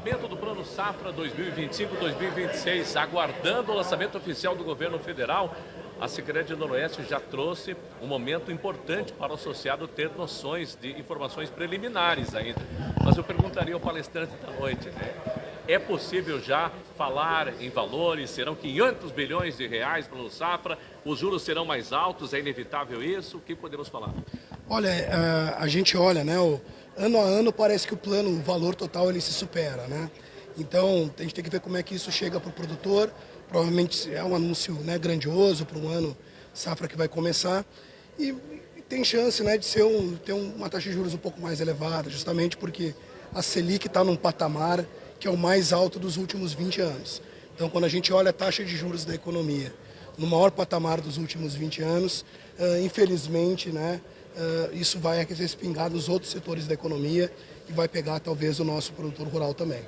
lançamento do Plano Safra 2025-2026, aguardando o lançamento oficial do governo federal, a Sicredi Noroeste já trouxe um momento importante para o associado ter noções de informações preliminares ainda. Mas eu perguntaria ao palestrante da noite, né? É possível já falar em valores? Serão 500 bilhões de reais Plano Safra? Os juros serão mais altos? É inevitável isso? O que podemos falar? Olha, a gente olha, né? Ano a ano parece que o valor total, ele se supera, né? Então, a gente tem que ver como é que isso chega para o produtor. Provavelmente é um anúncio, né, grandioso para um ano safra que vai começar. E tem chance, né, de ter uma taxa de juros um pouco mais elevada, justamente porque a Selic está num patamar que é o mais alto dos últimos 20 anos. Então, quando a gente olha a taxa de juros da economia no maior patamar dos últimos 20 anos, infelizmente, né, isso vai respingar nos outros setores da economia e vai pegar talvez o nosso produtor rural também.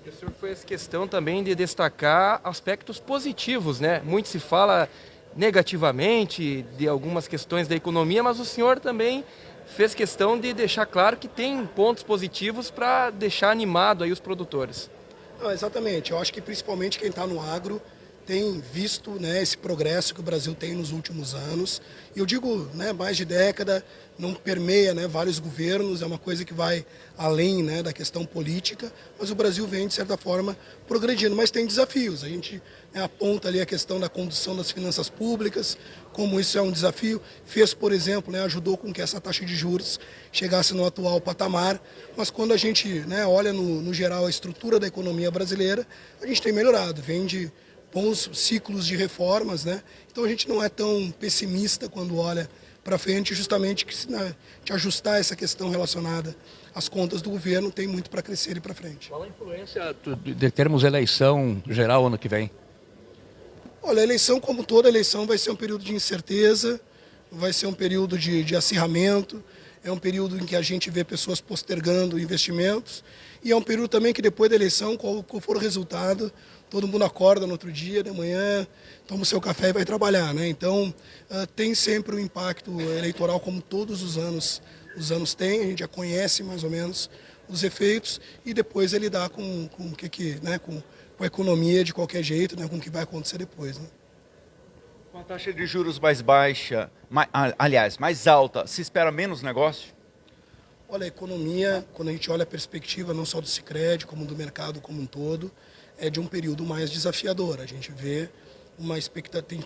O senhor fez questão também de destacar aspectos positivos, né? Muito se fala negativamente de algumas questões da economia, mas o senhor também fez questão de deixar claro que tem pontos positivos para deixar animado aí os produtores. Não, exatamente, eu acho que principalmente quem está no agro tem visto, né, esse progresso que o Brasil tem nos últimos anos. E eu digo, né, mais de década, não permeia, né, vários governos, é uma coisa que vai além, né, da questão política, mas o Brasil vem, de certa forma, progredindo. Mas tem desafios. A gente, né, aponta ali a questão da condução das finanças públicas, como isso é um desafio. Fez, por exemplo, né, ajudou com que essa taxa de juros chegasse no atual patamar. Mas quando a gente, né, olha no geral a estrutura da economia brasileira, a gente tem melhorado. Vem de bons ciclos de reformas, né? Então a gente não é tão pessimista quando olha para frente, justamente que se, né, de ajustar essa questão relacionada às contas do governo, tem muito para crescer e para frente. Qual a influência de termos eleição geral ano que vem? Olha, a eleição, como toda eleição, vai ser um período de incerteza, vai ser um período de acirramento, é um período em que a gente vê pessoas postergando investimentos e é um período também que depois da eleição, qual for o resultado, todo mundo acorda no outro dia, de manhã, toma o seu café e vai trabalhar, né? Então, tem sempre um impacto eleitoral, como todos os anos têm, a gente já conhece mais ou menos os efeitos e depois ele dá com a economia de qualquer jeito, né? Com o que vai acontecer depois, né? Com a taxa de juros mais baixa, mais alta, se espera menos negócio? Olha, a economia, quando a gente olha a perspectiva não só do Sicredi, como do mercado como um todo, é de um período mais desafiador. A gente vê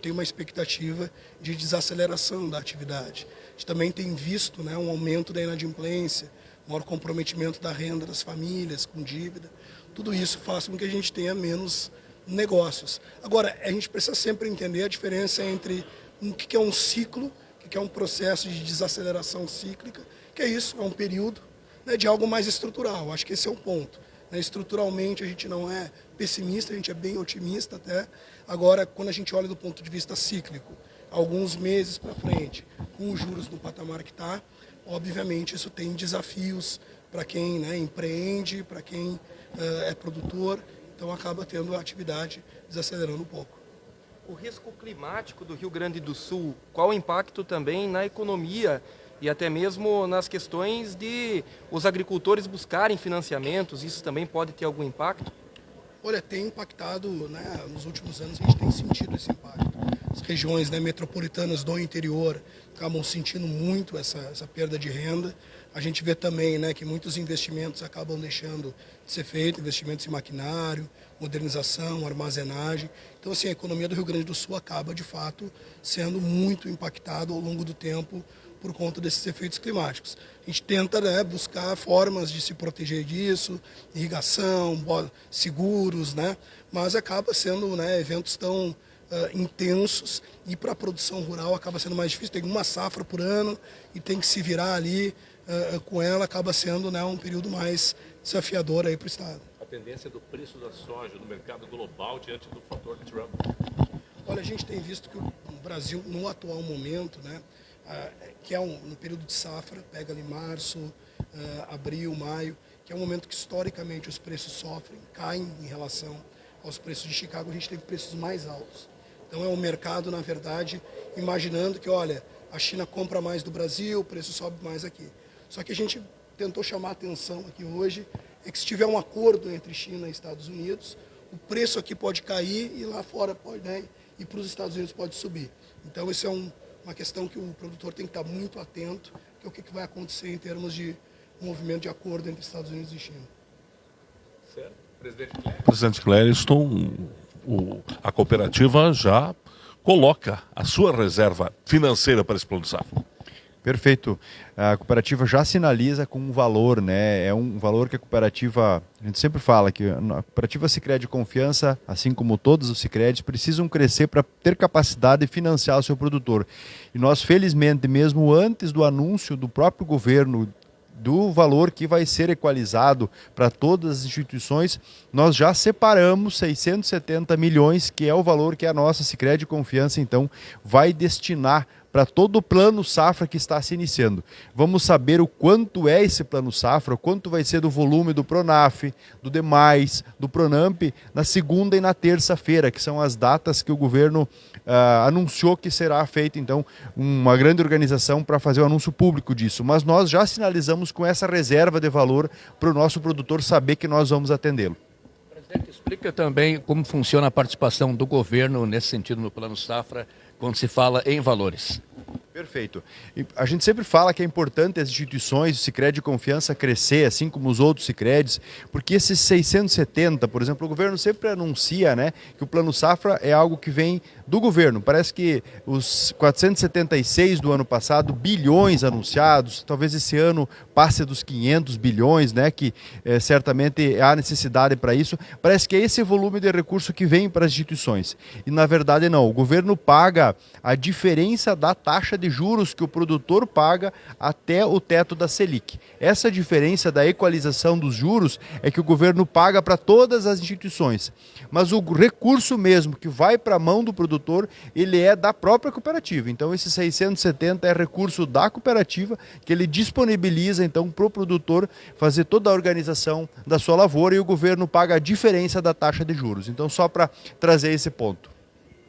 tem uma expectativa de desaceleração da atividade. A gente também tem visto, né, um aumento da inadimplência, maior comprometimento da renda das famílias com dívida. Tudo isso faz com que a gente tenha menos negócios. Agora, a gente precisa sempre entender a diferença entre o que é um ciclo, o que é um processo de desaceleração cíclica, que é isso, é um período, né, de algo mais estrutural. Acho que esse é o ponto. Estruturalmente a gente não é pessimista, a gente é bem otimista até. Agora, quando a gente olha do ponto de vista cíclico, alguns meses para frente, com os juros no patamar que está, obviamente isso tem desafios para quem, né, empreende, para quem é produtor, então acaba tendo a atividade desacelerando um pouco. O risco climático do Rio Grande do Sul, qual o impacto também na economia e até mesmo nas questões de os agricultores buscarem financiamentos, isso também pode ter algum impacto? Olha, tem impactado, né, nos últimos anos a gente tem sentido esse impacto. As regiões, né, metropolitanas do interior acabam sentindo muito essa perda de renda. A gente vê também, né, que muitos investimentos acabam deixando de ser feitos, investimentos em maquinário, modernização, armazenagem. Então, assim, a economia do Rio Grande do Sul acaba, de fato, sendo muito impactada ao longo do tempo por conta desses efeitos climáticos. A gente tenta, né, buscar formas de se proteger disso, irrigação, seguros, né, mas acaba sendo, né, eventos tão intensos e para a produção rural acaba sendo mais difícil. Tem uma safra por ano e tem que se virar ali com ela, acaba sendo, né, um período mais desafiador aí para o Estado. A tendência do preço da soja no mercado global diante do fator Trump? Olha, a gente tem visto que o Brasil, no atual momento, né, que é no período de safra, pega ali março, abril, maio, que é um momento que historicamente os preços sofrem, caem em relação aos preços de Chicago, a gente teve preços mais altos. Então é um mercado, na verdade, imaginando que, olha, a China compra mais do Brasil, o preço sobe mais aqui. Só que a gente tentou chamar a atenção aqui hoje é que se tiver um acordo entre China e Estados Unidos, o preço aqui pode cair e lá fora pode, né, e para os Estados Unidos pode subir. Então, isso é uma questão que o produtor tem que estar muito atento, que é o que vai acontecer em termos de movimento de acordo entre Estados Unidos e China. Certo. Presidente Clériston. Presidente Clériston, a cooperativa já coloca a sua reserva financeira para esse plano safra. Perfeito. A cooperativa já sinaliza com um valor, né? É um valor que a cooperativa, a gente sempre fala que a cooperativa Sicredi Confiança, assim como todos os Sicredis, precisam crescer para ter capacidade de financiar o seu produtor. E nós, felizmente, mesmo antes do anúncio do próprio governo do valor que vai ser equalizado para todas as instituições, nós já separamos 670 milhões, que é o valor que a nossa Sicredi Confiança, então, vai destinar para todo o plano safra que está se iniciando. Vamos saber o quanto é esse plano safra, o quanto vai ser do volume do Pronaf, do Demais, do Pronamp, na segunda e na terça-feira, que são as datas que o governo anunciou que será feita, então, uma grande organização para fazer o anúncio público disso. Mas nós já sinalizamos com essa reserva de valor para o nosso produtor saber que nós vamos atendê-lo. Presidente, explica também como funciona a participação do governo nesse sentido no Plano Safra, quando se fala em valores. Perfeito. E a gente sempre fala que é importante as instituições, o Sicredi Confiança crescer, assim como os outros Sicredis, porque esses 670, por exemplo, o governo sempre anuncia, né, que o Plano Safra é algo que vem do governo. Parece que os 476 do ano passado, bilhões anunciados, talvez esse ano passe dos 500 bilhões, né, que certamente há necessidade para isso. Parece que é esse volume de recurso que vem para as instituições. E na verdade não, o governo paga a diferença da taxa de juros que o produtor paga até o teto da Selic. Essa diferença da equalização dos juros é que o governo paga para todas as instituições. Mas o recurso mesmo que vai para a mão do produtor, ele é da própria cooperativa. Então esse 670 é recurso da cooperativa que ele disponibiliza então para o produtor fazer toda a organização da sua lavoura e o governo paga a diferença da taxa de juros. Então só para trazer esse ponto.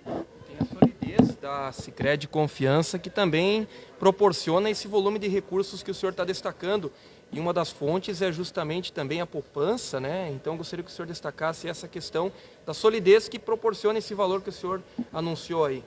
Tem a solidez da Sicredi Confiança, que também proporciona esse volume de recursos que o senhor está destacando. E uma das fontes é justamente também a poupança, né? Então gostaria que o senhor destacasse essa questão da solidez que proporciona esse valor que o senhor anunciou aí.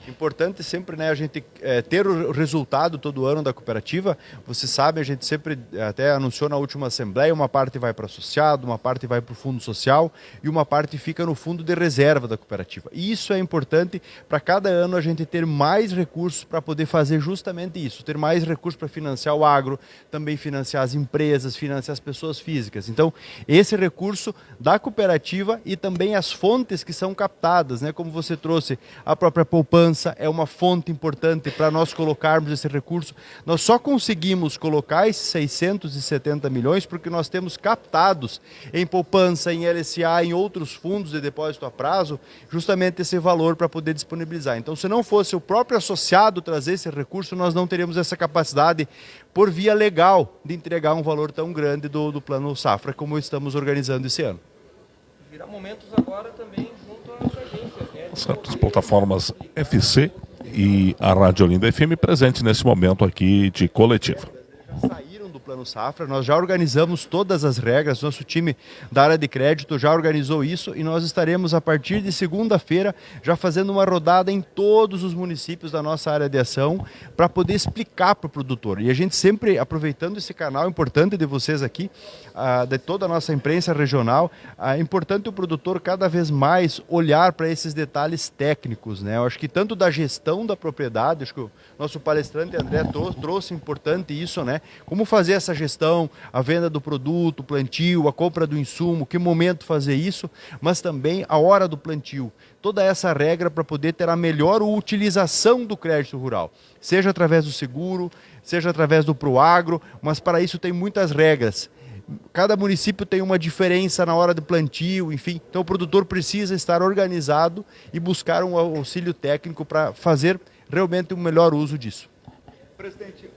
Importante sempre, né, a gente ter o resultado todo ano da cooperativa. Você sabe, a gente sempre até anunciou na última assembleia, uma parte vai para associado, uma parte vai para o fundo social e uma parte fica no fundo de reserva da cooperativa. E isso é importante para cada ano a gente ter mais recursos para poder fazer justamente isso, ter mais recursos para financiar o agro, também financiar as empresas, financiar as pessoas físicas. Então, esse recurso da cooperativa e também as fontes que são captadas, né, como você trouxe, a própria poupança, é uma fonte importante para nós colocarmos esse recurso. Nós só conseguimos colocar esses 670 milhões porque nós temos captados em poupança, em LCA, em outros fundos de depósito a prazo, justamente esse valor para poder disponibilizar. Então, se não fosse o próprio associado trazer esse recurso, nós não teríamos essa capacidade por via legal de entregar um valor tão grande do Plano Safra como estamos organizando esse ano. Virá momentos agora também junto às agências, né? As plataformas FC e a Rádio Olinda FM presente nesse momento aqui de coletiva. Saíram do Plano Safra, nós já organizamos todas as regras, nosso time da área de crédito já organizou isso e nós estaremos a partir de segunda-feira já fazendo uma rodada em todos os municípios da nossa área de ação para poder explicar para o produtor. E a gente sempre, aproveitando esse canal importante de vocês aqui, de toda a nossa imprensa regional, é importante o produtor cada vez mais olhar para esses detalhes técnicos, né? Eu acho que tanto da gestão da propriedade, acho que o nosso palestrante André trouxe importante isso, né? Como fazer essa gestão, a venda do produto, o plantio, a compra do insumo, que momento fazer isso, mas também a hora do plantio. Toda essa regra para poder ter a melhor utilização do crédito rural, seja através do seguro, seja através do Proagro, mas para isso tem muitas regras. Cada município tem uma diferença na hora do plantio, enfim. Então o produtor precisa estar organizado e buscar um auxílio técnico para fazer realmente um melhor uso disso. Presidente,